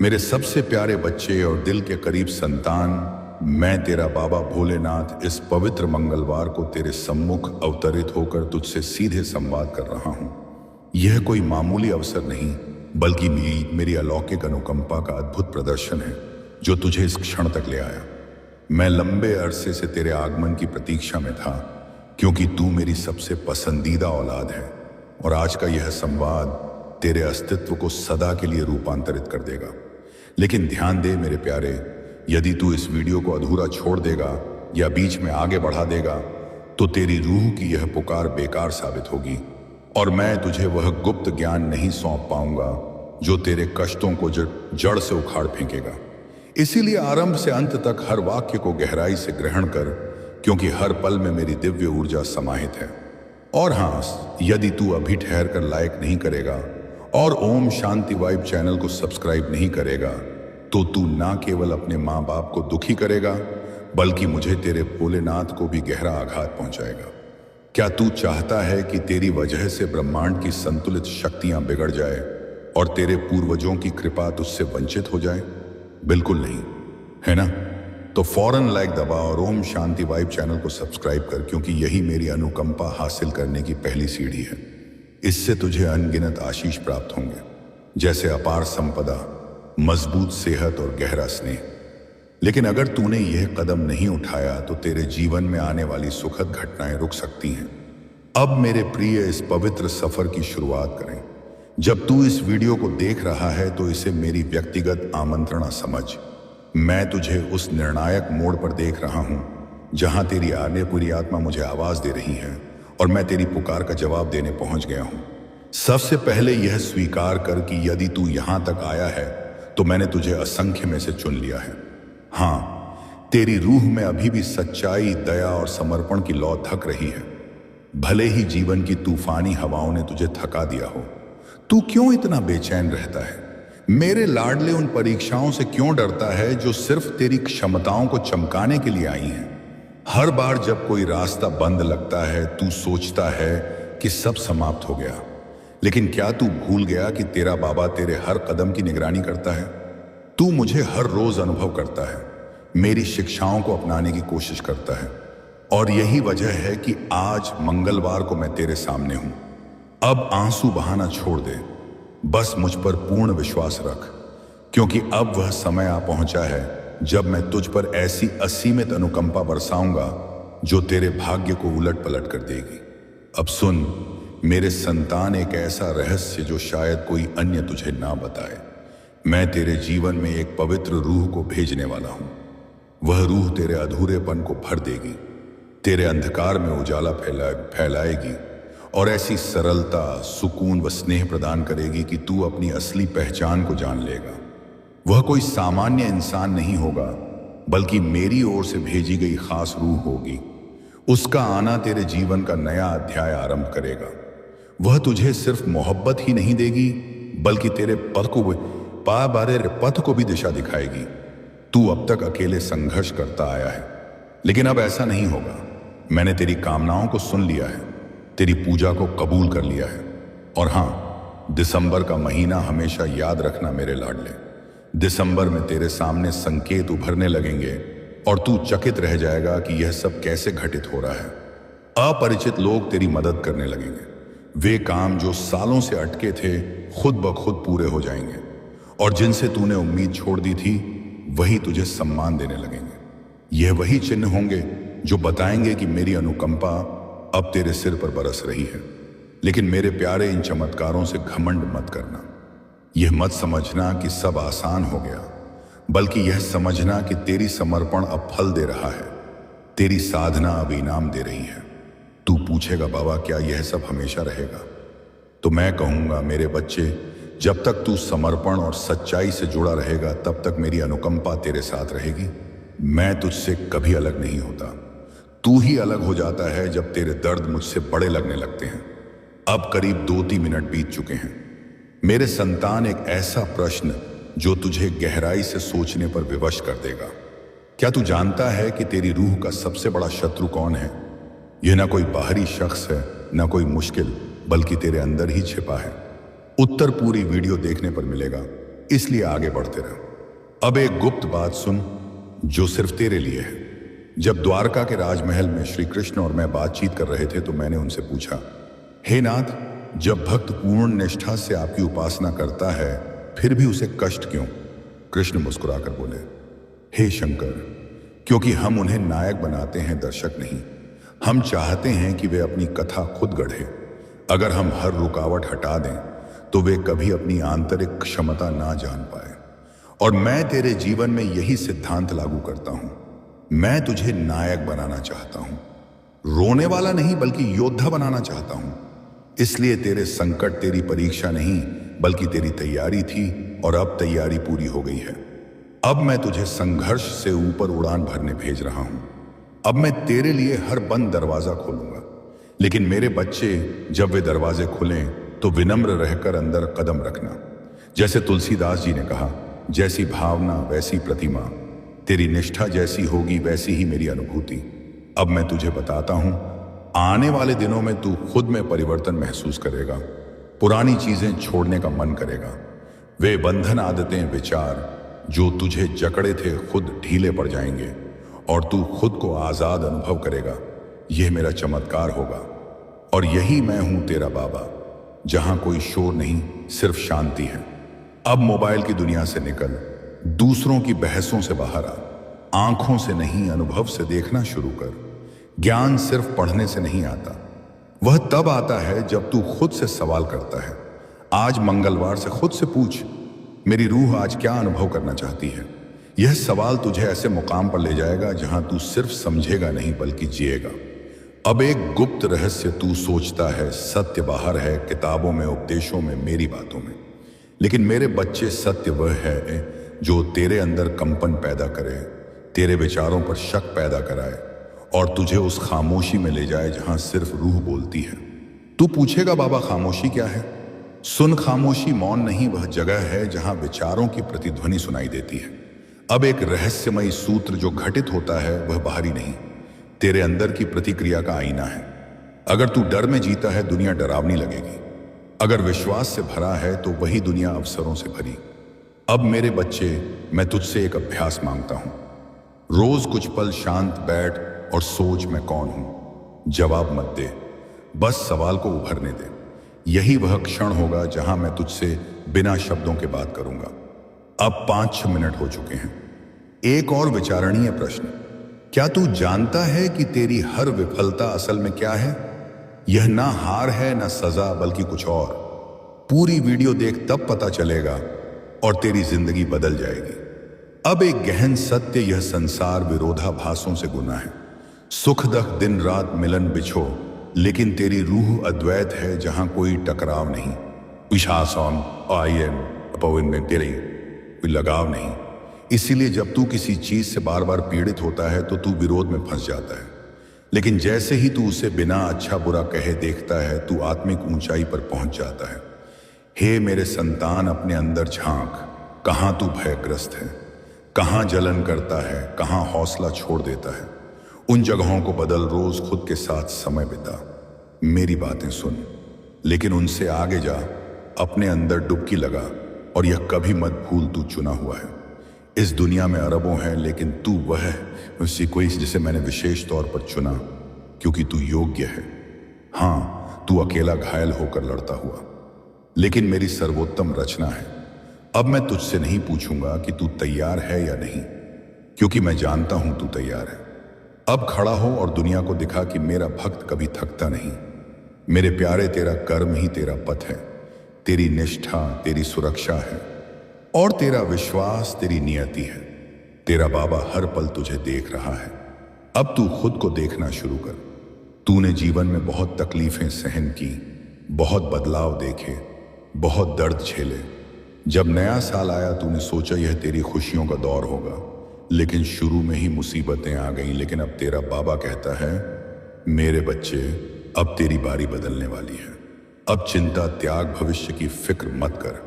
मेरे सबसे प्यारे बच्चे और दिल के करीब संतान, मैं तेरा बाबा भोलेनाथ इस पवित्र मंगलवार को तेरे सम्मुख अवतरित होकर तुझसे सीधे संवाद कर रहा हूं। यह कोई मामूली अवसर नहीं, बल्कि मेरी अलौकिक अनुकंपा का अद्भुत प्रदर्शन है जो तुझे इस क्षण तक ले आया। मैं लंबे अरसे से तेरे आगमन की प्रतीक्षा में था, क्योंकि तू मेरी सबसे पसंदीदा औलाद है और आज का यह संवाद तेरे अस्तित्व को सदा के लिए रूपांतरित कर देगा। लेकिन ध्यान दे मेरे प्यारे, यदि तू इस वीडियो को अधूरा छोड़ देगा या बीच में आगे बढ़ा देगा तो तेरी रूह की यह पुकार बेकार साबित होगी और मैं तुझे वह गुप्त ज्ञान नहीं सौंप पाऊंगा जो तेरे कष्टों को जड़ से उखाड़ फेंकेगा। इसीलिए आरंभ से अंत तक हर वाक्य को गहराई से ग्रहण कर, क्योंकि हर पल में मेरी दिव्य ऊर्जा समाहित है। और हाँ, यदि तू अभी ठहर कर लाइक नहीं करेगा और ओम शांति वाइब चैनल को सब्सक्राइब नहीं करेगा तो तू ना केवल अपने माँ बाप को दुखी करेगा, बल्कि मुझे तेरे भोलेनाथ को भी गहरा आघात पहुंचाएगा। क्या तू चाहता है कि तेरी वजह से ब्रह्मांड की संतुलित शक्तियां बिगड़ जाए और तेरे पूर्वजों की कृपा तुझसे वंचित हो जाए? बिल्कुल नहीं, है ना? तो फौरन लाइक दबा और ओम शांति वाइब चैनल को सब्सक्राइब कर, क्योंकि यही मेरी अनुकंपा हासिल करने की पहली सीढ़ी है। इससे तुझे अनगिनत आशीष प्राप्त होंगे, जैसे अपार संपदा, मजबूत सेहत और गहरा स्नेह। लेकिन अगर तूने यह कदम नहीं उठाया तो तेरे जीवन में आने वाली सुखद घटनाएं रुक सकती हैं। अब मेरे प्रिय, इस पवित्र सफर की शुरुआत करें। जब तू इस वीडियो को देख रहा है तो इसे मेरी व्यक्तिगत आमंत्रणा समझ। मैं तुझे उस निर्णायक मोड़ पर देख रहा हूं जहां तेरी आने पूरी आत्मा मुझे आवाज दे रही है और मैं तेरी पुकार का जवाब देने पहुंच गया हूं। सबसे पहले यह स्वीकार कर कि यदि तू यहां तक आया है तो मैंने तुझे असंख्य में से चुन लिया है। हाँ, तेरी रूह में अभी भी सच्चाई, दया और समर्पण की लौ धक रही है। भले ही जीवन की तूफानी हवाओं ने तुझे थका दिया हो, तू क्यों इतना बेचैन रहता है? मेरे लाडले, उन परीक्षाओं से क्यों डरता है जो सिर्फ तेरी क्षमताओं को चमकाने के लिए आई हैं? हर बार जब कोई रास्ता बंद लगता है तू सोचता है कि सब समाप्त हो गया। लेकिन क्या तू भूल गया कि तेरा बाबा तेरे हर कदम की निगरानी करता है? तू मुझे हर रोज अनुभव करता है, मेरी शिक्षाओं को अपनाने की कोशिश करता है, और यही वजह है कि आज मंगलवार को मैं तेरे सामने हूं। अब आंसू बहाना छोड़ दे, बस मुझ पर पूर्ण विश्वास रख, क्योंकि अब वह समय आ पहुंचा है जब मैं तुझ पर ऐसी असीमित अनुकंपा बरसाऊंगा जो तेरे भाग्य को उलट पलट कर देगी। अब सुन मेरे संतान, एक ऐसा रहस्य जो शायद कोई अन्य तुझे ना बताए। मैं तेरे जीवन में एक पवित्र रूह को भेजने वाला हूं। वह रूह तेरे अधूरेपन को भर देगी, तेरे अंधकार में उजाला फैलाएगी और ऐसी सरलता, सुकून व स्नेह प्रदान करेगी कि तू अपनी असली पहचान को जान लेगा। वह कोई सामान्य इंसान नहीं होगा, बल्कि मेरी ओर से भेजी गई खास रूह होगी। उसका आना तेरे जीवन का नया अध्याय आरंभ करेगा। वह तुझे सिर्फ मोहब्बत ही नहीं देगी, बल्कि तेरे पथ को भी दिशा दिखाएगी। तू अब तक अकेले संघर्ष करता आया है, लेकिन अब ऐसा नहीं होगा। मैंने तेरी कामनाओं को सुन लिया है, तेरी पूजा को कबूल कर लिया है। और हाँ, दिसंबर का महीना हमेशा याद रखना मेरे लाडले। दिसंबर में तेरे सामने संकेत उभरने लगेंगे और तू चकित रह जाएगा कि यह सब कैसे घटित हो रहा है। अपरिचित लोग तेरी मदद करने लगेंगे। वे काम जो सालों से अटके थे खुद ब खुद पूरे हो जाएंगे, और जिनसे तूने उम्मीद छोड़ दी थी वही तुझे सम्मान देने लगेंगे। यह वही चिन्ह होंगे जो बताएंगे कि मेरी अनुकंपा अब तेरे सिर पर बरस रही है। लेकिन मेरे प्यारे, इन चमत्कारों से घमंड मत करना। यह मत समझना कि सब आसान हो गया, बल्कि यह समझना कि तेरी समर्पण अब फल दे रहा है, तेरी साधना अब इनाम दे रही है। तू पूछेगा, बाबा क्या यह सब हमेशा रहेगा? तो मैं कहूंगा, मेरे बच्चे, जब तक तू समर्पण और सच्चाई से जुड़ा रहेगा तब तक मेरी अनुकंपा तेरे साथ रहेगी। मैं तुझसे कभी अलग नहीं होता। तू ही अलग हो जाता है जब तेरे दर्द मुझसे बड़े लगने लगते हैं। अब करीब 2-3 मिनट बीत चुके हैं। मेरे संतान, एक ऐसा प्रश्न जो तुझे गहराई से सोचने पर विवश कर देगा। क्या तू जानता है कि तेरी रूह का सबसे बड़ा शत्रु कौन है? यह ना कोई बाहरी शख्स है, ना कोई मुश्किल, बल्कि तेरे अंदर ही छिपा है। उत्तर पूरी वीडियो देखने पर मिलेगा। इसलिए आगे बढ़ते रहो। अब एक गुप्त बात सुन जो सिर्फ तेरे लिए है। जब द्वारका के राजमहल में श्री कृष्ण और मैं बातचीत कर रहे थे तो मैंने उनसे पूछा, हे नाथ, जब भक्त पूर्ण निष्ठा से आपकी उपासना करता है फिर भी उसे कष्ट क्यों? कृष्ण मुस्कुराकर बोले, हे शंकर, क्योंकि हम उन्हें नायक बनाते हैं, दर्शक नहीं। हम चाहते हैं कि वे अपनी कथा खुद गढ़े। अगर हम हर रुकावट हटा दें तो वे कभी अपनी आंतरिक क्षमता ना जान पाए। और मैं तेरे जीवन में यही सिद्धांत लागू करता हूं। मैं तुझे नायक बनाना चाहता हूं, रोने वाला नहीं बल्कि योद्धा बनाना चाहता हूं। इसलिए तेरे संकट तेरी परीक्षा नहीं बल्कि तेरी तैयारी थी, और अब तैयारी पूरी हो गई है। अब मैं तुझे संघर्ष से ऊपर उड़ान भरने भेज रहा हूं। अब मैं तेरे लिए हर बंद दरवाजा खोलूंगा, लेकिन मेरे बच्चे, जब वे दरवाजे खुलें तो विनम्र रहकर अंदर कदम रखना। जैसे तुलसीदास जी ने कहा, जैसी भावना वैसी प्रतिमा, तेरी निष्ठा जैसी होगी वैसी ही मेरी अनुभूति। अब मैं तुझे बताता हूं, आने वाले दिनों में तू खुद में परिवर्तन महसूस करेगा। पुरानी चीजें छोड़ने का मन करेगा। वे बंधन, आदतें, विचार जो तुझे जकड़े थे खुद ढीले पड़ जाएंगे और तू खुद को आजाद अनुभव करेगा। यह मेरा चमत्कार होगा। और यही मैं हूं, तेरा बाबा, जहां कोई शोर नहीं, सिर्फ शांति है। अब मोबाइल की दुनिया से निकल, दूसरों की बहसों से बाहर आ, आंखों से नहीं अनुभव से देखना शुरू कर। ज्ञान सिर्फ पढ़ने से नहीं आता, वह तब आता है जब तू खुद से सवाल करता है। आज मंगलवार से खुद से पूछ, मेरी रूह आज क्या अनुभव करना चाहती है? यह सवाल तुझे ऐसे मुकाम पर ले जाएगा जहां तू सिर्फ समझेगा नहीं बल्कि जिएगा। अब एक गुप्त रहस्य तू सोचता है सत्य बाहर है, किताबों में, उपदेशों में, मेरी बातों में। लेकिन मेरे बच्चे, सत्य वह है जो तेरे अंदर कंपन पैदा करे, तेरे विचारों पर शक पैदा कराए और तुझे उस खामोशी में ले जाए जहां सिर्फ रूह बोलती है। तू पूछेगा, बाबा खामोशी क्या है? सुन, खामोशी मौन नहीं, वह जगह है जहां विचारों की प्रतिध्वनि सुनाई देती है। अब एक रहस्यमयी सूत्र जो घटित होता है वह बाहरी नहीं, तेरे अंदर की प्रतिक्रिया का आईना है। अगर तू डर में जीता है, दुनिया डरावनी लगेगी। अगर विश्वास से भरा है तो वही दुनिया अवसरों से भरी। अब मेरे बच्चे, मैं तुझसे एक अभ्यास मांगता हूं। रोज कुछ पल शांत बैठ और सोच, मैं कौन हूं। जवाब मत दे, बस सवाल को उभरने दे। यही वह क्षण होगा जहां मैं तुझसे बिना शब्दों के बात करूंगा। अब 5-6 मिनट हो चुके हैं। एक और विचारणीय प्रश्न, क्या तू जानता है कि तेरी हर विफलता असल में क्या है? यह ना हार है, ना सजा, बल्कि कुछ और। पूरी वीडियो देख, तब पता चलेगा और तेरी जिंदगी बदल जाएगी। अब एक गहन सत्य, यह संसार विरोधाभासों से गुना है। सुख दुख, दिन रात, मिलन बिछो, लेकिन तेरी रूह अद्वैत है जहां कोई टकराव नहीं, विशासन में तेरे कोई लगाव नहीं। इसीलिए जब तू किसी चीज से बार बार पीड़ित होता है तो तू विरोध में फंस जाता है, लेकिन जैसे ही तू उसे बिना अच्छा बुरा कहे देखता है, तू आत्मिक ऊंचाई पर पहुंच जाता है। हे मेरे संतान, अपने अंदर झांक, कहां तू भयग्रस्त है, कहां जलन करता है, कहां हौसला छोड़ देता है। उन जगहों को बदल, रोज खुद के साथ समय बिता। मेरी बातें सुन, लेकिन उनसे आगे जा, अपने अंदर डुबकी लगा और यह कभी मत भूल, तू चुना हुआ है। इस दुनिया में अरबों हैं, लेकिन तू वह है उसी कोई जिसे मैंने विशेष तौर पर चुना, क्योंकि तू योग्य है। हाँ, तू अकेला घायल होकर लड़ता हुआ, लेकिन मेरी सर्वोत्तम रचना है। अब मैं तुझसे नहीं पूछूंगा कि तू तैयार है या नहीं, क्योंकि मैं जानता हूं तू तैयार है। अब खड़ा हो और दुनिया को दिखा कि मेरा भक्त कभी थकता नहीं। मेरे प्यारे, तेरा कर्म ही तेरा पथ है, तेरी निष्ठा तेरी सुरक्षा है और तेरा विश्वास तेरी नियति है। तेरा बाबा हर पल तुझे देख रहा है। अब तू खुद को देखना शुरू कर। तूने जीवन में बहुत तकलीफें सहन की, बहुत बदलाव देखे, बहुत दर्द झेले। जब नया साल आया तूने सोचा यह तेरी खुशियों का दौर होगा, लेकिन शुरू में ही मुसीबतें आ गईं। लेकिन अब तेरा बाबा कहता है, मेरे बच्चे, अब तेरी बारी बदलने वाली है। अब चिंता त्याग, भविष्य की फिक्र मत कर,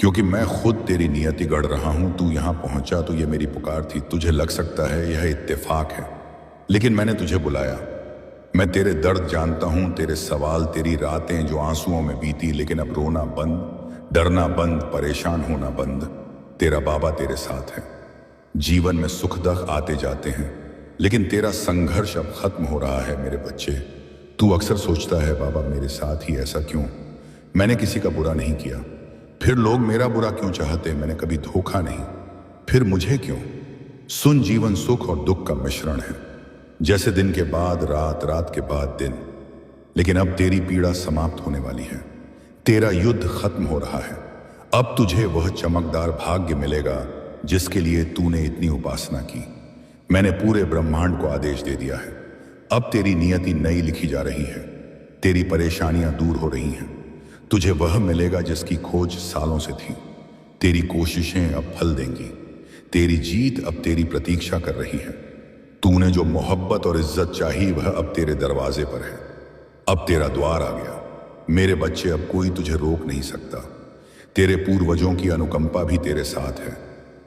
क्योंकि मैं खुद तेरी नियति गढ़ रहा हूं। तू यहां पहुंचा तो यह मेरी पुकार थी। तुझे लग सकता है यह इत्तेफाक है, लेकिन मैंने तुझे बुलाया। मैं तेरे दर्द जानता हूं, तेरे सवाल, तेरी रातें जो आंसुओं में बीती। लेकिन अब रोना बंद, डरना बंद, परेशान होना बंद। तेरा बाबा तेरे साथ है। जीवन में सुख दुख आते जाते हैं, लेकिन तेरा संघर्ष अब खत्म हो रहा है मेरे बच्चे। तू अक्सर सोचता है बाबा मेरे साथ ही ऐसा क्यों? मैंने किसी का बुरा नहीं किया, फिर लोग मेरा बुरा क्यों चाहते? मैंने कभी धोखा नहीं, फिर मुझे क्यों? सुन, जीवन सुख और दुख का मिश्रण है, जैसे दिन के बाद रात, रात के बाद दिन। लेकिन अब तेरी पीड़ा समाप्त होने वाली है, तेरा युद्ध खत्म हो रहा है। अब तुझे वह चमकदार भाग्य मिलेगा जिसके लिए तूने इतनी उपासना की। मैंने पूरे ब्रह्मांड को आदेश दे दिया है। अब तेरी नियति नई लिखी जा रही है, तेरी परेशानियां दूर हो रही हैं। तुझे वह मिलेगा जिसकी खोज सालों से थी। तेरी कोशिशें अब फल देंगी, तेरी जीत अब तेरी प्रतीक्षा कर रही है। तूने जो मोहब्बत और इज्जत चाही वह अब तेरे दरवाजे पर है। अब तेरा द्वार आ गया मेरे बच्चे, अब कोई तुझे रोक नहीं सकता। तेरे पूर्वजों की अनुकंपा भी तेरे साथ है।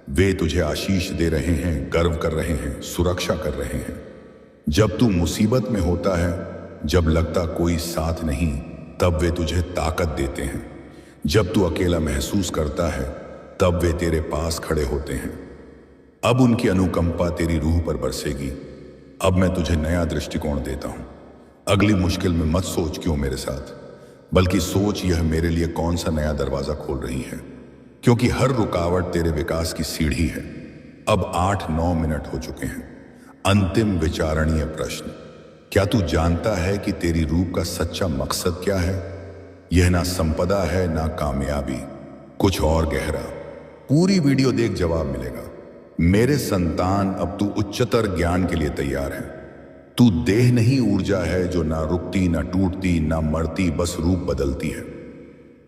वे तुझे आशीष दे रहे हैं, गर्व कर रहे हैं, सुरक्षा कर रहे हैं। जब तू मुसीबत में होता है, जब लगता कोई साथ नहीं, तब वे तुझे ताकत देते हैं। जब तू अकेला महसूस करता है, तब वे तेरे पास खड़े होते हैं। अब उनकी अनुकंपा तेरी रूह पर बरसेगी। अब मैं तुझे नया दृष्टिकोण देता हूं। अगली मुश्किल में मत सोच क्यों मेरे साथ, बल्कि सोच यह मेरे लिए कौन सा नया दरवाजा खोल रही है, क्योंकि हर रुकावट तेरे विकास की सीढ़ी है। अब 8-9 मिनट हो चुके हैं। अंतिम विचारणीय प्रश्न, क्या तू जानता है कि तेरी रूप का सच्चा मकसद क्या है? यह ना संपदा है, ना कामयाबी, कुछ और गहरा। पूरी वीडियो देख, जवाब मिलेगा। मेरे संतान, अब तू उच्चतर ज्ञान के लिए तैयार है। तू देह नहीं, ऊर्जा है जो ना रुकती, ना टूटती, ना मरती, बस रूप बदलती है।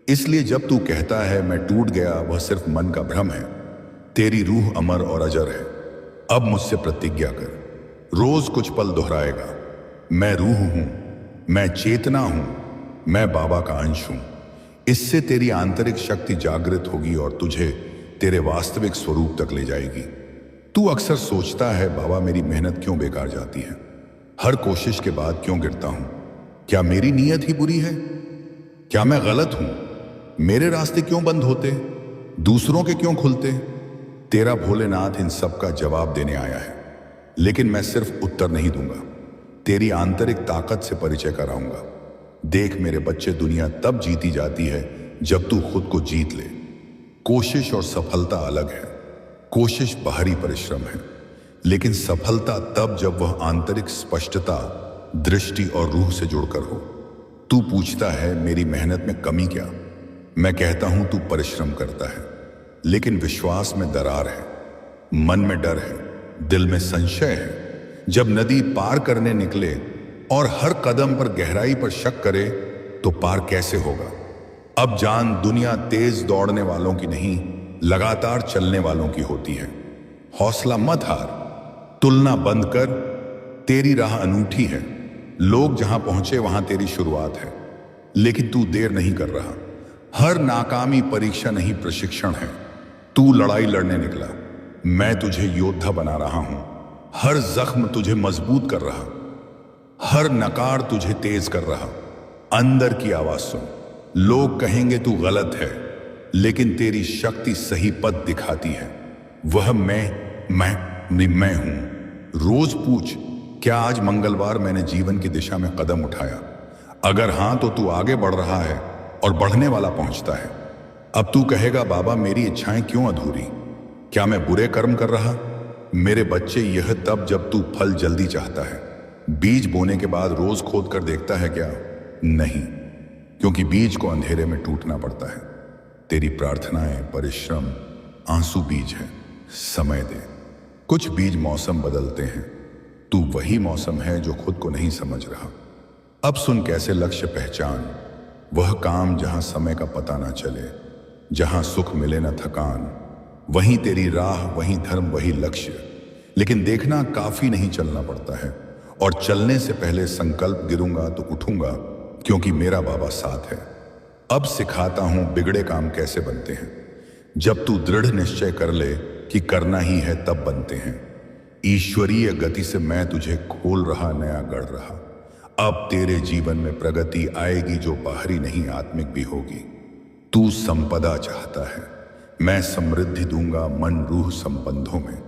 इसलिए जब तू कहता है मैं टूट गया, वह सिर्फ मन का भ्रम है। तेरी रूह अमर और अजर है। अब मुझसे प्रतिज्ञा कर, रोज कुछ पल दोहराएगा, मैं रूह हूं, मैं चेतना हूं, मैं बाबा का अंश हूं। इससे तेरी आंतरिक शक्ति जागृत होगी और तुझे तेरे वास्तविक स्वरूप तक ले जाएगी। तू अक्सर सोचता है बाबा मेरी मेहनत क्यों बेकार जाती है, हर कोशिश के बाद क्यों गिरता हूं? क्या मेरी नीयत ही बुरी है? क्या मैं गलत हूं? मेरे रास्ते क्यों बंद होते, दूसरों के क्यों खुलते? तेरा भोलेनाथ इन सब का जवाब देने आया है, लेकिन मैं सिर्फ उत्तर नहीं दूंगा, तेरी आंतरिक ताकत से परिचय कराऊंगा। देख मेरे बच्चे, दुनिया तब जीती जाती है जब तू खुद को जीत ले। कोशिश और सफलता अलग है। कोशिश बाहरी परिश्रम है, लेकिन सफलता तब जब वह आंतरिक स्पष्टता, दृष्टि और रूह से जुड़कर हो। तू पूछता है मेरी मेहनत में कमी क्या? मैं कहता हूं तू परिश्रम करता है, लेकिन विश्वास में दरार है, मन में डर है, दिल में संशय है। जब नदी पार करने निकले और हर कदम पर गहराई पर शक करे, तो पार कैसे होगा? अब जान, दुनिया तेज दौड़ने वालों की नहीं, लगातार चलने वालों की होती है। हौसला मत हार, तुलना बंद कर, तेरी राह अनूठी है। लोग जहां पहुंचे वहां तेरी शुरुआत है, लेकिन तू देर नहीं कर रहा। हर नाकामी परीक्षा नहीं, प्रशिक्षण है। तू लड़ाई लड़ने निकला, मैं तुझे योद्धा बना रहा हूं। हर जख्म तुझे मजबूत कर रहा, हर नकार तुझे तेज कर रहा। अंदर की आवाज सुन, लोग कहेंगे तू गलत है, लेकिन तेरी शक्ति सही पथ दिखाती है। वह मैं हूं। रोज पूछ, क्या आज मंगलवार मैंने जीवन की दिशा में कदम उठाया? अगर हां, तो तू आगे बढ़ रहा है और बढ़ने वाला पहुंचता है। अब तू कहेगा बाबा मेरी इच्छाएं क्यों अधूरी? क्या मैं बुरे कर्म कर रहा? मेरे बच्चे, यह तब जब तू फल जल्दी चाहता है। बीज बोने के बाद रोज खोद कर देखता है क्या? नहीं, क्योंकि बीज को अंधेरे में टूटना पड़ता है। तेरी प्रार्थनाएं, परिश्रम, आंसू बीज है। समय दे। कुछ बीज मौसम बदलते हैं, तू वही मौसम है जो खुद को नहीं समझ रहा। अब सुन, कैसे लक्ष्य पहचान, वह काम जहां समय का पता ना चले, जहां सुख मिले ना थकान। वहीं तेरी राह, वहीं धर्म, वही लक्ष्य। लेकिन देखना काफी नहीं, चलना पड़ता है। और चलने से पहले संकल्प, गिरूंगा तो उठूंगा, क्योंकि मेरा बाबा साथ है। अब सिखाता हूं बिगड़े काम कैसे बनते हैं। जब तू दृढ़ निश्चय कर ले कि करना ही है, तब बनते हैं। ईश्वरीय गति से मैं तुझे खोल रहा, नया गढ़ रहा। अब तेरे जीवन में प्रगति आएगी जो बाहरी नहीं, आत्मिक भी होगी। तू संपदा चाहता है, मैं समृद्धि दूंगा मन रूह संबंधों में।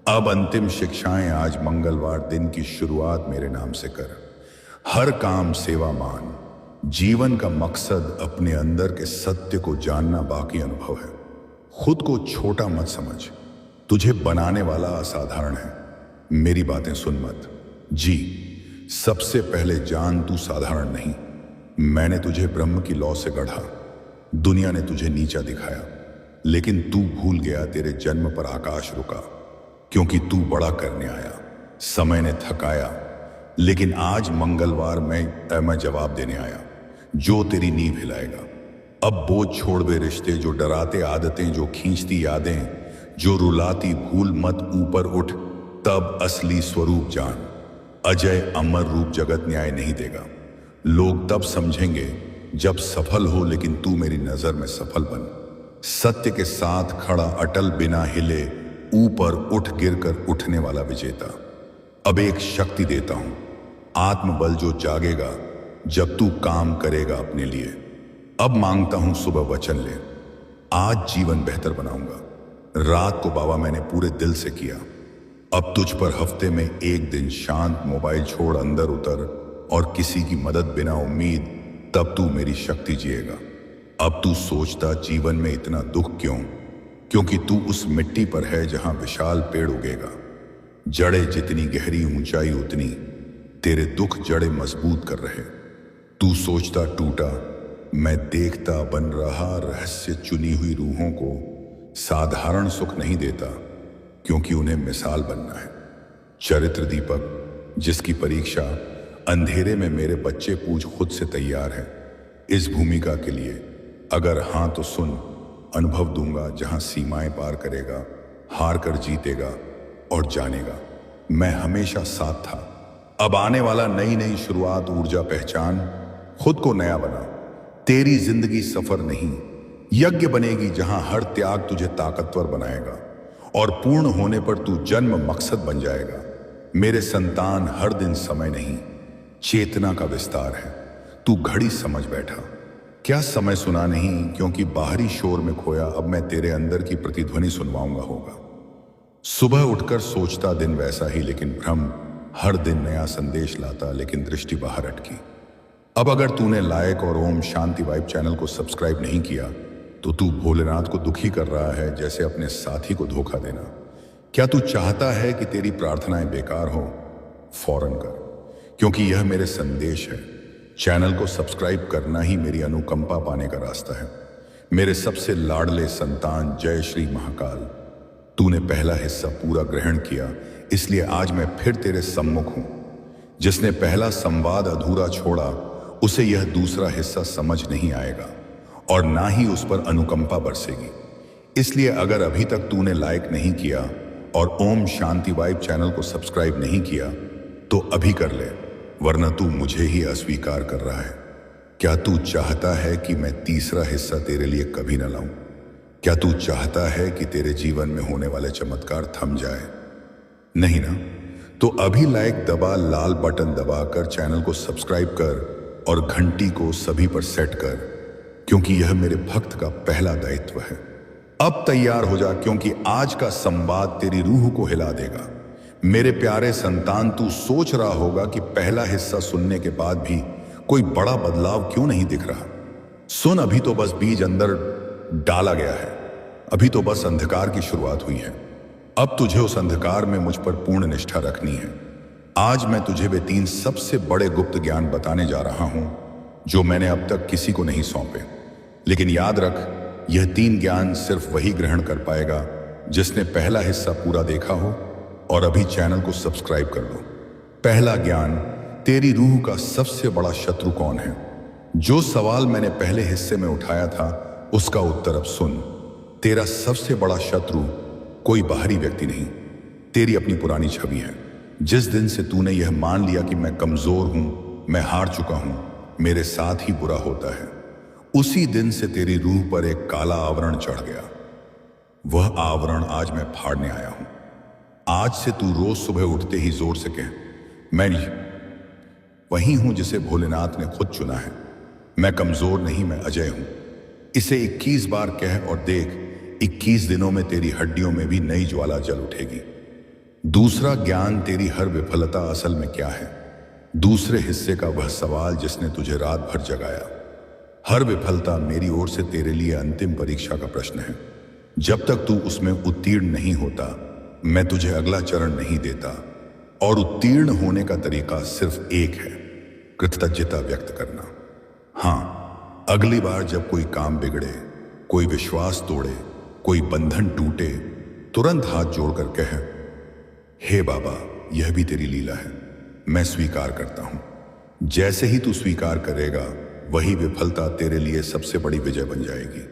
अब अंतिम शिक्षाएं आज मंगलवार दिन की शुरुआत मेरे नाम से कर। हर काम सेवा मान। जीवन का मकसद अपने अंदर के सत्य को जानना बाकी अनुभव है। खुद को छोटा मत समझ, तुझे बनाने वाला असाधारण है। मेरी बातें सुन मत जी। सबसे पहले जान तू साधारण नहीं। मैंने तुझे ब्रह्म की लौ से गढ़ा। दुनिया ने तुझे नीचा दिखाया, लेकिन तू भूल गया तेरे जन्म पर आकाश रुका, क्योंकि तू बड़ा करने आया। समय ने थकाया, लेकिन आज मंगलवार मैं जवाब देने आया, जो तेरी नींव हिलाएगा। अब बोझ छोड़ वे रिश्ते, जो डराते आदतें, जो खींचती यादें, जो रुलाती भूल मत। ऊपर उठ, तब असली स्वरूप जान। अजय अमर रूप जगत न्याय नहीं देगा। लोग तब समझेंगे जब सफल हो, लेकिन तू मेरी नजर में सफल बन। सत्य के साथ खड़ा, अटल, बिना हिले, ऊपर उठ गिरकर उठने वाला विजेता। अब एक शक्ति देता हूं, आत्मबल जो जागेगा जब तू काम करेगा अपने लिए। अब मांगता हूं सुबह वचन ले, आज जीवन बेहतर बनाऊंगा। रात को बाबा मैंने पूरे दिल से किया। अब तुझ पर हफ्ते में एक दिन शांत, मोबाइल छोड़, अंदर उतर और किसी की मदद बिना उम्मीद, तब तू मेरी शक्ति जिएगा। अब तू सोचता जीवन में इतना दुख क्यों? क्योंकि तू उस मिट्टी पर है जहां विशाल पेड़ उगेगा। जड़ें जितनी गहरी, ऊंचाई उतनी। तेरे दुख जड़ें मजबूत कर रहे। तू सोचता टूटा, मैं देखता बन रहा। रहस्य चुनी हुई रूहों को साधारण सुख नहीं देता, क्योंकि उन्हें मिसाल बनना है। चरित्र दीपक जिसकी परीक्षा अंधेरे में मेरे बच्चे पूछ खुद से तैयार है। इस भूमिका के लिए अगर हां तो सुन, अनुभव दूंगा जहां सीमाएं पार करेगा, हार कर जीतेगा और जानेगा मैं हमेशा साथ था। अब आने वाला नई नई शुरुआत, ऊर्जा पहचान, खुद को नया बना। तेरी जिंदगी सफर नहीं, यज्ञ बनेगी जहां हर त्याग तुझे ताकतवर बनाएगा और पूर्ण होने पर तू जन्म मकसद बन जाएगा। मेरे संतान, हर दिन समय नहीं, चेतना का विस्तार है। तू घड़ी समझ बैठा, क्या समय सुना नहीं, क्योंकि बाहरी शोर में खोया। अब मैं तेरे अंदर की प्रतिध्वनि सुनवाऊंगा होगा। सुबह उठकर सोचता दिन वैसा ही, लेकिन भ्रम हर दिन नया संदेश लाता, लेकिन दृष्टि बाहर अटकी। अब अगर तूने लाइक और ओम शांति वाइब चैनल को सब्सक्राइब नहीं किया, तो तू भोलेनाथ को दुखी कर रहा है, जैसे अपने साथी को धोखा देना। क्या तू चाहता है कि तेरी प्रार्थनाएं बेकार हो? फौरन कर, क्योंकि यह मेरे संदेश है। चैनल को सब्सक्राइब करना ही मेरी अनुकंपा पाने का रास्ता है। मेरे सबसे लाडले संतान, जय श्री महाकाल। तूने पहला हिस्सा पूरा ग्रहण किया, इसलिए आज मैं फिर तेरे सम्मुख हूं। जिसने पहला संवाद अधूरा छोड़ा, उसे यह दूसरा हिस्सा समझ नहीं आएगा और ना ही उस पर अनुकंपा बरसेगी। इसलिए अगर अभी तक तूने लाइक नहीं किया और ओम शांति वाइब चैनल को सब्सक्राइब नहीं किया, तो अभी कर ले, वरना तू मुझे ही अस्वीकार कर रहा है। क्या तू चाहता है कि मैं तीसरा हिस्सा तेरे लिए कभी न लाऊं? क्या तू चाहता है कि तेरे जीवन में होने वाले चमत्कार थम जाए? नहीं ना? तो अभी लाइक दबा, लाल बटन दबाकर चैनल को सब्सक्राइब कर और घंटी को सभी पर सेट कर, क्योंकि यह मेरे भक्त का पहला दायित्व है। अब तैयार हो जा, क्योंकि आज का संवाद तेरी रूह को हिला देगा। मेरे प्यारे संतान, तू सोच रहा होगा कि पहला हिस्सा सुनने के बाद भी कोई बड़ा बदलाव क्यों नहीं दिख रहा। सुन, अभी तो बस बीज अंदर डाला गया है। अभी तो बस अंधकार की शुरुआत हुई है। अब तुझे उस अंधकार में मुझ पर पूर्ण निष्ठा रखनी है। आज मैं तुझे वे 3 सबसे बड़े गुप्त ज्ञान बताने जा रहा हूं, जो मैंने अब तक किसी को नहीं सौंपे। लेकिन याद रख, यह 3 ज्ञान सिर्फ वही ग्रहण कर पाएगा जिसने पहला हिस्सा पूरा देखा हो और अभी चैनल को सब्सक्राइब कर लो। पहला ज्ञान, तेरी रूह का सबसे बड़ा शत्रु कौन है? जो सवाल मैंने पहले हिस्से में उठाया था, उसका उत्तर अब सुन। तेरा सबसे बड़ा शत्रु कोई बाहरी व्यक्ति नहीं, तेरी अपनी पुरानी छवि है। जिस दिन से तूने यह मान लिया कि मैं कमजोर हूं, मैं हार चुका हूं, मेरे साथ ही बुरा होता है, उसी दिन से तेरी रूह पर एक काला आवरण चढ़ गया। वह आवरण आज मैं फाड़ने आया हूं। आज से तू रोज सुबह उठते ही जोर से कह, मैं वही हूं जिसे भोलेनाथ ने खुद चुना है। मैं कमजोर नहीं, मैं अजय हूं। इसे 21 बार कह और देख, 21 दिनों में तेरी हड्डियों में भी नई ज्वाला जल उठेगी। दूसरा ज्ञान, तेरी हर विफलता असल में क्या है। दूसरे हिस्से का वह सवाल जिसने तुझे रात भर जगाया। हर विफलता मेरी ओर से तेरे लिए अंतिम परीक्षा का प्रश्न है। जब तक तू उसमें उत्तीर्ण नहीं होता, मैं तुझे अगला चरण नहीं देता। और उत्तीर्ण होने का तरीका सिर्फ एक है, कृतज्ञता व्यक्त करना। हाँ, अगली बार जब कोई काम बिगड़े, कोई विश्वास तोड़े, कोई बंधन टूटे, तुरंत हाथ जोड़कर कह, हे बाबा, यह भी तेरी लीला है, मैं स्वीकार करता हूं। जैसे ही तू स्वीकार करेगा, वही विफलता तेरे लिए सबसे बड़ी विजय बन जाएगी।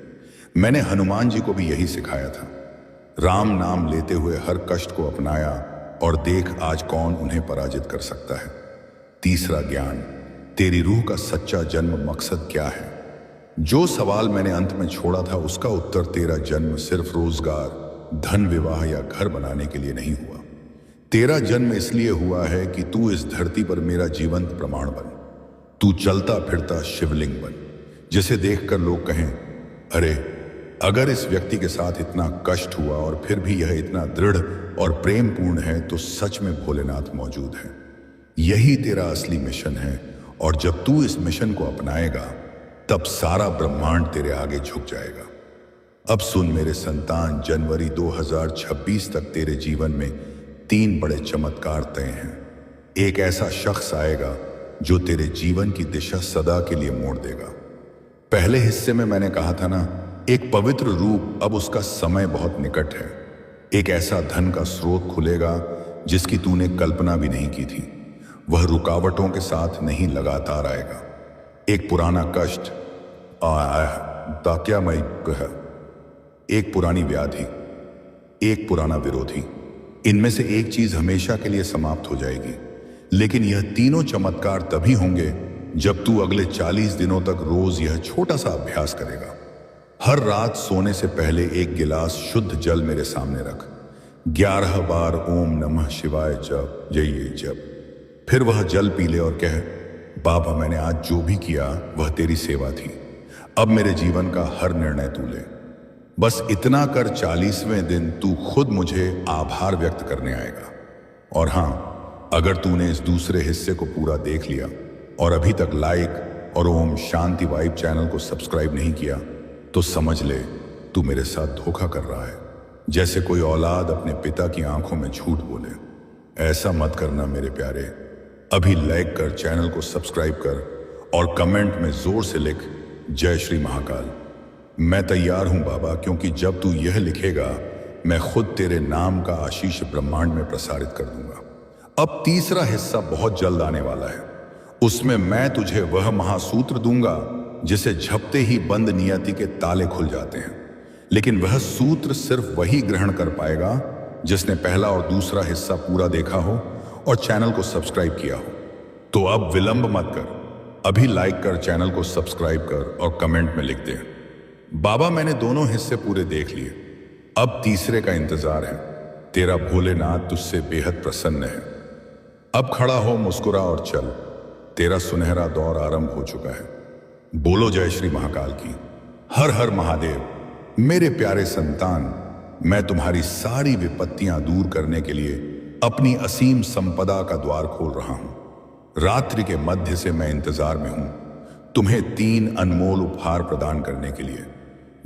मैंने हनुमान जी को भी यही सिखाया था। राम नाम लेते हुए हर कष्ट को अपनाया और देख आज कौन उन्हें पराजित कर सकता है। तीसरा ज्ञान, तेरी रूह का सच्चा जन्म मकसद क्या है। जो सवाल मैंने अंत में छोड़ा था, उसका उत्तर तेरा जन्म सिर्फ रोजगार, धन, विवाह या घर बनाने के लिए नहीं हुआ। तेरा जन्म इसलिए हुआ है कि तू इस धरती पर मेरा जीवंत प्रमाण बन। तू चलता फिरता शिवलिंग बन, जिसे देखकर लोग कहें, अरे, अगर इस व्यक्ति के साथ इतना कष्ट हुआ और फिर भी यह इतना दृढ़ और प्रेमपूर्ण है, तो सच में भोलेनाथ मौजूद है। यही तेरा असली मिशन है, और जब तू इस मिशन को अपनाएगा, तब सारा ब्रह्मांड तेरे आगे झुक जाएगा। अब सुन मेरे संतान, जनवरी 2026 तक तेरे जीवन में 3 बड़े चमत्कार तय हैं। एक ऐसा शख्स आएगा जो तेरे जीवन की दिशा सदा के लिए मोड़ देगा। पहले हिस्से में मैंने कहा था ना, एक पवित्र रूप, अब उसका समय बहुत निकट है। एक ऐसा धन का स्रोत खुलेगा जिसकी तूने कल्पना भी नहीं की थी। वह रुकावटों के साथ नहीं, लगातार आएगा। एक पुराना कष्ट, ताक्यामय कह, एक पुरानी व्याधि, एक पुराना विरोधी, इनमें से एक चीज हमेशा के लिए समाप्त हो जाएगी। लेकिन यह तीनों चमत्कार तभी होंगे जब तू अगले 40 दिनों तक रोज यह छोटा सा अभ्यास करेगा। हर रात सोने से पहले एक गिलास शुद्ध जल मेरे सामने रख। 11 बार ओम नमः शिवाय जप, जय जप। फिर वह जल पी ले और कह, बाबा, मैंने आज जो भी किया वह तेरी सेवा थी। अब मेरे जीवन का हर निर्णय तू ले। बस इतना कर, 40वें दिन तू खुद मुझे आभार व्यक्त करने आएगा। और हां, अगर तूने इस दूसरे हिस्से को पूरा देख लिया और अभी तक लाइक और ओम शांति वाइब चैनल को सब्सक्राइब नहीं किया, तो समझ ले तू मेरे साथ धोखा कर रहा है। जैसे कोई औलाद अपने पिता की आंखों में झूठ बोले। ऐसा मत करना मेरे प्यारे। अभी लाइक कर, चैनल को सब्सक्राइब कर और कमेंट में जोर से लिख, जय श्री महाकाल। मैं तैयार हूं बाबा, क्योंकि जब तू यह लिखेगा, मैं खुद तेरे नाम का आशीष ब्रह्मांड में प्रसारित कर दूंगा। अब तीसरा हिस्सा बहुत जल्द आने वाला है। उसमें मैं तुझे वह महासूत्र दूंगा जिसे झपते ही बंद नियति के ताले खुल जाते हैं। लेकिन वह सूत्र सिर्फ वही ग्रहण कर पाएगा जिसने पहला और दूसरा हिस्सा पूरा देखा हो और चैनल को सब्सक्राइब किया हो। तो अब विलंब मत कर, अभी लाइक कर, चैनल को सब्सक्राइब कर और कमेंट में लिख दे, बाबा, मैंने दोनों हिस्से पूरे देख लिए, अब तीसरे का इंतजार है। तेरा भोलेनाथ तुझसे बेहद प्रसन्न है। अब खड़ा हो, मुस्कुरा और चल। तेरा सुनहरा दौर आरंभ हो चुका है। बोलो जय श्री महाकाल की। हर हर महादेव। मेरे प्यारे संतान, मैं तुम्हारी सारी विपत्तियां दूर करने के लिए अपनी असीम संपदा का द्वार खोल रहा हूं। रात्रि के मध्य से मैं इंतजार में हूं, तुम्हें 3 अनमोल उपहार प्रदान करने के लिए।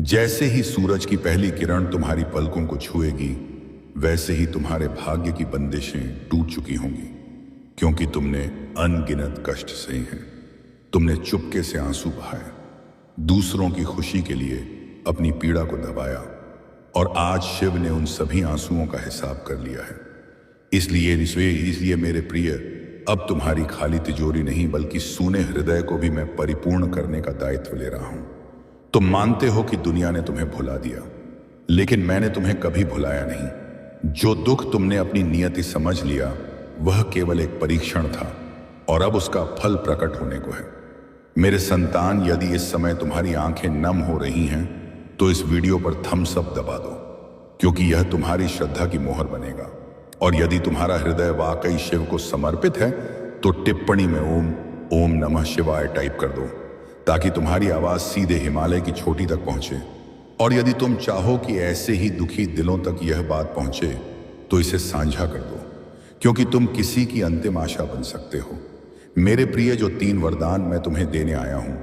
जैसे ही सूरज की पहली किरण तुम्हारी पलकों को छुएगी, वैसे ही तुम्हारे भाग्य की बंदिशें टूट चुकी होंगी, क्योंकि तुमने अनगिनत कष्ट सहे हैं। तुमने चुपके से आंसू बहाए, दूसरों की खुशी के लिए अपनी पीड़ा को दबाया, और आज शिव ने उन सभी आंसुओं का हिसाब कर लिया है। इसलिए मेरे प्रिय, अब तुम्हारी खाली तिजोरी नहीं, बल्कि सूने हृदय को भी मैं परिपूर्ण करने का दायित्व ले रहा हूं। तुम मानते हो कि दुनिया ने तुम्हें भुला दिया, लेकिन मैंने तुम्हें कभी भुलाया नहीं। जो दुख तुमने अपनी नियति समझ लिया, वह केवल एक परीक्षण था, और अब उसका फल प्रकट होने को है। मेरे संतान, यदि इस समय तुम्हारी आंखें नम हो रही हैं, तो इस वीडियो पर थम्स अप दबा दो, क्योंकि यह तुम्हारी श्रद्धा की मोहर बनेगा। और यदि तुम्हारा हृदय वाकई शिव को समर्पित है, तो टिप्पणी में ओम नमः शिवाय टाइप कर दो, ताकि तुम्हारी आवाज सीधे हिमालय की चोटी तक पहुंचे। और यदि तुम चाहो कि ऐसे ही दुखी दिलों तक यह बात पहुंचे तो इसे साझा कर दो, क्योंकि तुम किसी की अंतिम आशा बन सकते हो। मेरे प्रिय, जो 3 वरदान मैं तुम्हें देने आया हूं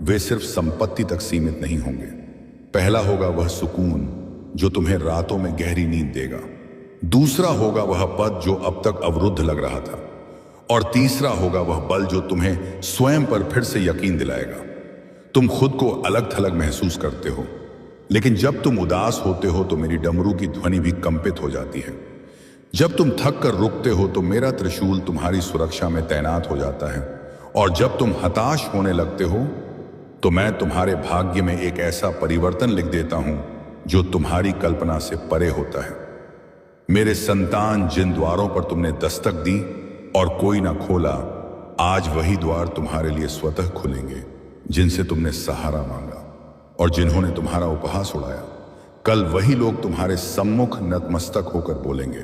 वे सिर्फ संपत्ति तक सीमित नहीं होंगे। पहला होगा वह सुकून जो तुम्हें रातों में गहरी नींद देगा। दूसरा होगा वह पद जो अब तक अवरुद्ध लग रहा था। और तीसरा होगा वह बल जो तुम्हें स्वयं पर फिर से यकीन दिलाएगा। तुम खुद को अलग थलग महसूस करते हो, लेकिन जब तुम उदास होते हो तो मेरी डमरू की ध्वनि भी कंपित हो जाती है। जब तुम थक कर रुकते हो तो मेरा त्रिशूल तुम्हारी सुरक्षा में तैनात हो जाता है। और जब तुम हताश होने लगते हो तो मैं तुम्हारे भाग्य में एक ऐसा परिवर्तन लिख देता हूं जो तुम्हारी कल्पना से परे होता है। मेरे संतान, जिन द्वारों पर तुमने दस्तक दी और कोई ना खोला, आज वही द्वार तुम्हारे लिए स्वतः खुलेंगे जिनसे तुमने सहारा मांगा और जिन्होंने तुम्हारा उपहास उड़ाया। कल वही लोग तुम्हारे सम्मुख नतमस्तक होकर बोलेंगे,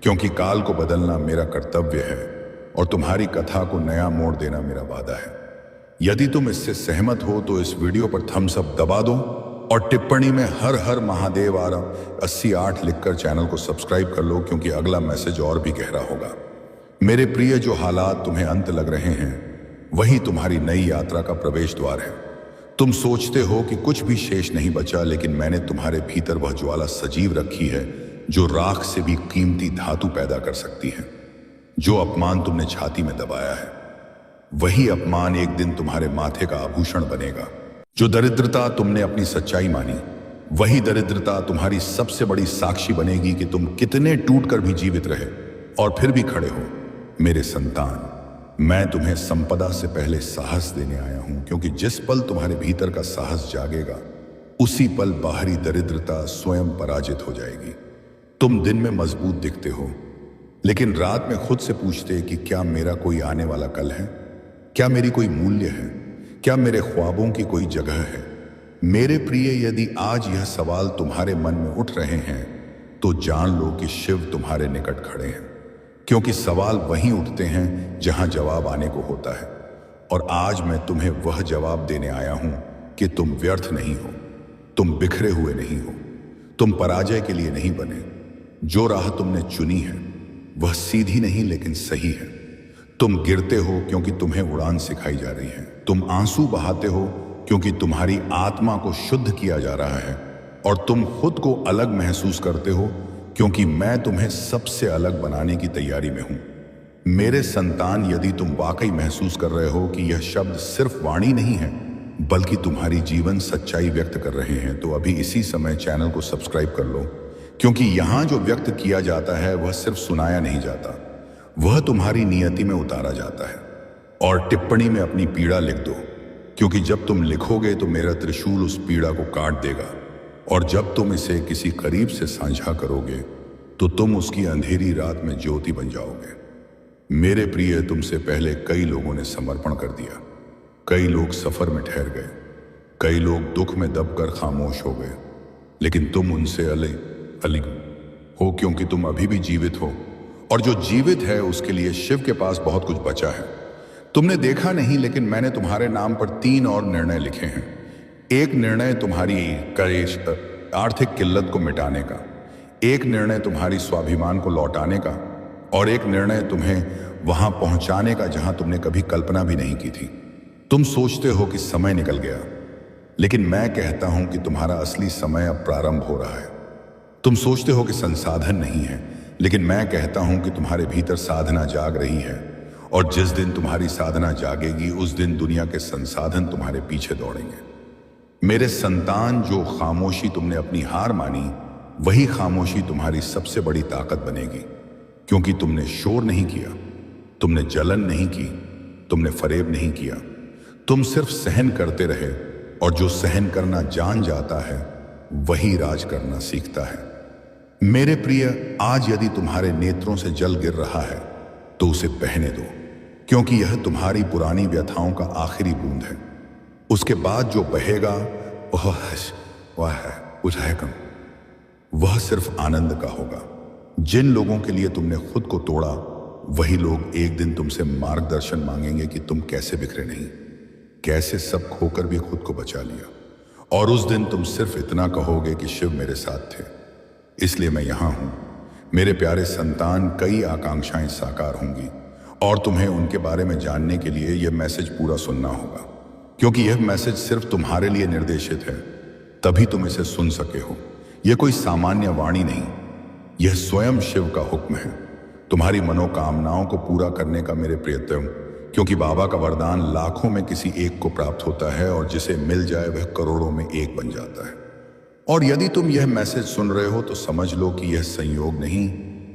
क्योंकि काल को बदलना मेरा कर्तव्य है और तुम्हारी कथा को नया मोड़ देना मेरा वादा है। यदि तुम इससे सहमत हो तो इस वीडियो पर थम्स अप दबा दो और टिप्पणी में हर हर महादेव 88 लिखकर चैनल को सब्सक्राइब कर लो, क्योंकि अगला मैसेज और भी गहरा होगा। मेरे प्रिय, जो हालात तुम्हें अंत लग रहे हैं वही तुम्हारी नई यात्रा का प्रवेश द्वार है। तुम सोचते हो कि कुछ भी शेष नहीं बचा, लेकिन मैंने तुम्हारे भीतर वह ज्वाला सजीव रखी है जो राख से भी कीमती धातु पैदा कर सकती है। जो अपमान तुमने छाती में दबाया है वही अपमान एक दिन तुम्हारे माथे का आभूषण बनेगा। जो दरिद्रता तुमने अपनी सच्चाई मानी वही दरिद्रता तुम्हारी सबसे बड़ी साक्षी बनेगी कि तुम कितने टूटकर भी जीवित रहे और फिर भी खड़े हो। मेरे संतान, मैं तुम्हें संपदा से पहले साहस देने आया हूं, क्योंकि जिस पल तुम्हारे भीतर का साहस जागेगा उसी पल बाहरी दरिद्रता स्वयं पराजित हो जाएगी। तुम दिन में मजबूत दिखते हो, लेकिन रात में खुद से पूछते कि क्या मेरा कोई आने वाला कल है? क्या मेरी कोई मूल्य है? क्या मेरे ख्वाबों की कोई जगह है? मेरे प्रिय, यदि आज यह सवाल तुम्हारे मन में उठ रहे हैं तो जान लो कि शिव तुम्हारे निकट खड़े हैं, क्योंकि सवाल वहीं उठते हैं जहां जवाब आने को होता है। और आज मैं तुम्हें वह जवाब देने आया हूं कि तुम व्यर्थ नहीं हो, तुम बिखरे हुए नहीं हो, तुम पराजय के लिए नहीं बने। जो राह तुमने चुनी है वह सीधी नहीं लेकिन सही है। तुम गिरते हो क्योंकि तुम्हें उड़ान सिखाई जा रही है। तुम आंसू बहाते हो क्योंकि तुम्हारी आत्मा को शुद्ध किया जा रहा है। और तुम खुद को अलग महसूस करते हो क्योंकि मैं तुम्हें सबसे अलग बनाने की तैयारी में हूं। मेरे संतान, यदि तुम वाकई महसूस कर रहे हो कि यह शब्द सिर्फ वाणी नहीं है बल्कि तुम्हारी जीवन सच्चाई व्यक्त कर रहे हैं, तो अभी इसी समय चैनल को सब्सक्राइब कर लो, क्योंकि यहां जो व्यक्त किया जाता है वह सिर्फ सुनाया नहीं जाता, वह तुम्हारी नियति में उतारा जाता है। और टिप्पणी में अपनी पीड़ा लिख दो, क्योंकि जब तुम लिखोगे तो मेरा त्रिशूल उस पीड़ा को काट देगा। और जब तुम इसे किसी करीब से साझा करोगे तो तुम उसकी अंधेरी रात में ज्योति बन जाओगे। मेरे प्रिय, तुमसे पहले कई लोगों ने समर्पण कर दिया, कई लोग सफर में ठहर गए, कई लोग दुख में दबकर खामोश हो गए, लेकिन तुम उनसे अलग हो क्योंकि तुम अभी भी जीवित हो। और जो जीवित है उसके लिए शिव के पास बहुत कुछ बचा है। तुमने देखा नहीं, लेकिन मैंने तुम्हारे नाम पर 3 और निर्णय लिखे हैं। एक निर्णय तुम्हारी आर्थिक किल्लत को मिटाने का, एक निर्णय तुम्हारी स्वाभिमान को लौटाने का, और एक निर्णय तुम्हें वहां पहुंचाने का जहां तुमने कभी कल्पना भी नहीं की थी। तुम सोचते हो कि समय निकल गया, लेकिन मैं कहता हूं कि तुम्हारा असली समय अब प्रारंभ हो रहा है। तुम सोचते हो कि संसाधन नहीं है, लेकिन मैं कहता हूं कि तुम्हारे भीतर साधना जाग रही है। और जिस दिन तुम्हारी साधना जागेगी उस दिन दुनिया के संसाधन तुम्हारे पीछे दौड़ेंगे। मेरे संतान, जो खामोशी तुमने अपनी हार मानी वही खामोशी तुम्हारी सबसे बड़ी ताकत बनेगी, क्योंकि तुमने शोर नहीं किया, तुमने जलन नहीं की, तुमने फरेब नहीं किया, तुम सिर्फ सहन करते रहे। और जो सहन करना जान जाता है वही राज करना सीखता है। मेरे प्रिय, आज यदि तुम्हारे नेत्रों से जल गिर रहा है तो उसे बहने दो, क्योंकि यह तुम्हारी पुरानी व्यथाओं का आखिरी बूंद है। उसके बाद जो बहेगा वह सिर्फ आनंद का होगा। जिन लोगों के लिए तुमने खुद को तोड़ा वही लोग एक दिन तुमसे मार्गदर्शन मांगेंगे कि तुम कैसे बिखरे नहीं। कैसे सब खोकर भी खुद को बचा लिया। और उस दिन तुम सिर्फ इतना कहोगे कि शिव मेरे साथ थे, इसलिए मैं यहां हूं। मेरे प्यारे संतान, कई आकांक्षाएं साकार होंगी और तुम्हें उनके बारे में जानने के लिए यह मैसेज पूरा सुनना होगा, क्योंकि यह मैसेज सिर्फ तुम्हारे लिए निर्देशित है, तभी तुम इसे सुन सके हो। यह कोई सामान्य वाणी नहीं, यह स्वयं शिव का हुक्म है, तुम्हारी मनोकामनाओं को पूरा करने का मेरे प्रियतम। क्योंकि बाबा का वरदान लाखों में किसी एक को प्राप्त होता है और जिसे मिल जाए वह करोड़ों में एक बन जाता है। और यदि तुम यह मैसेज सुन रहे हो तो समझ लो कि यह संयोग नहीं,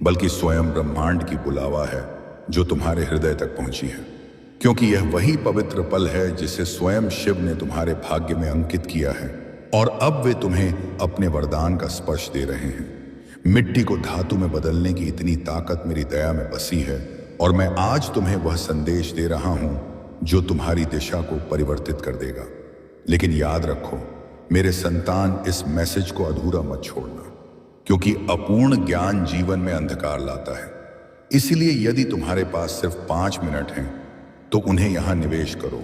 बल्कि स्वयं ब्रह्मांड की बुलावा है जो तुम्हारे हृदय तक पहुंची है। क्योंकि यह वही पवित्र पल है जिसे स्वयं शिव ने तुम्हारे भाग्य में अंकित किया है और अब वे तुम्हें अपने वरदान का स्पर्श दे रहे हैं। मिट्टी को धातु में बदलने की इतनी ताकत मेरी दया में बसी है और मैं आज तुम्हें वह संदेश दे रहा हूं जो तुम्हारी दिशा को परिवर्तित कर देगा। लेकिन याद रखो मेरे संतान, इस मैसेज को अधूरा मत छोड़ना, क्योंकि अपूर्ण ज्ञान जीवन में अंधकार लाता है। इसलिए यदि तुम्हारे पास सिर्फ 5 मिनट हैं तो उन्हें यहां निवेश करो।